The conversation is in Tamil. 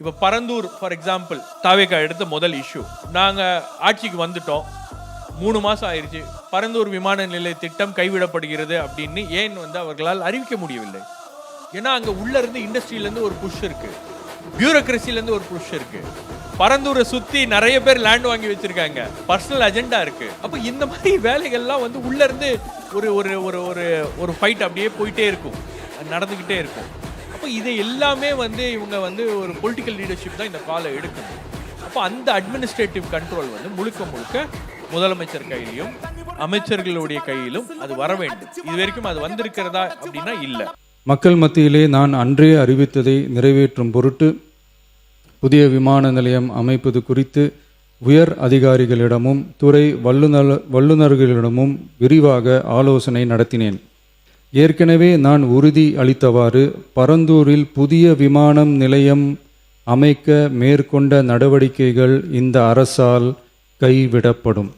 இப்போ பரந்தூர் ஃபார் எக்ஸாம்பிள் தாவேக்கா எடுத்த முதல் இஷ்யூ, நாங்கள் ஆட்சிக்கு வந்துட்டோம், 3 மாதம் ஆயிடுச்சு, பரந்தூர் விமான நிலைய திட்டம் கைவிடப்படுகிறது அப்படின்னு ஏன் அவர்களால் அறிவிக்க முடியவில்லை? ஏன்னா அங்கே உள்ளேருந்து இண்டஸ்ட்ரியிலேருந்து ஒரு புஷ் இருக்குது, பியூரோக்ரஸிலேருந்து ஒரு புஷ் இருக்குது, பரந்தூரை சுற்றி நிறைய பேர் லேண்ட் வாங்கி வச்சுருக்காங்க, பர்சனல் அஜெண்டா இருக்குது. அப்போ இந்த மாதிரி வேலைகள்லாம் உள்ளேருந்து ஒரு ஒரு ஒரு ஒரு ஒரு ஃபைட் அப்படியே போயிட்டே இருக்கும், நடந்துக்கிட்டே இருக்கும். அப்போ இதை எல்லாமே இவங்க ஒரு பொலிட்டிக்கல் லீடர்ஷிப் தான் இந்த காலை எடுக்கணும். அப்போ அந்த அட்மினிஸ்ட்ரேட்டிவ் கண்ட்ரோல் முழுக்க முழுக்க முதலமைச்சர் கையிலும் அமைச்சர்களுடைய கையிலும் அது வர வேண்டும். இது வரைக்கும் அது வந்திருக்கிறதா அப்படின்னா இல்லை. மக்கள் மத்தியிலே நான் அன்றே அறிவித்ததை நிறைவேற்றும் பொருட்டு புதிய விமான நிலையம் அமைப்பது குறித்து உயர் அதிகாரிகளிடமும் துறை வல்லுநர்களிடமும் விரிவாக ஆலோசனை நடத்தினேன். ஏற்கனவே நான் உறுதி அளித்தவாறு பரந்தூரில் புதிய விமானம் நிலையம் அமைக்க மேற்கொண்ட நடவடிக்கைகள் இந்த அரசால் கைவிடப்படும்.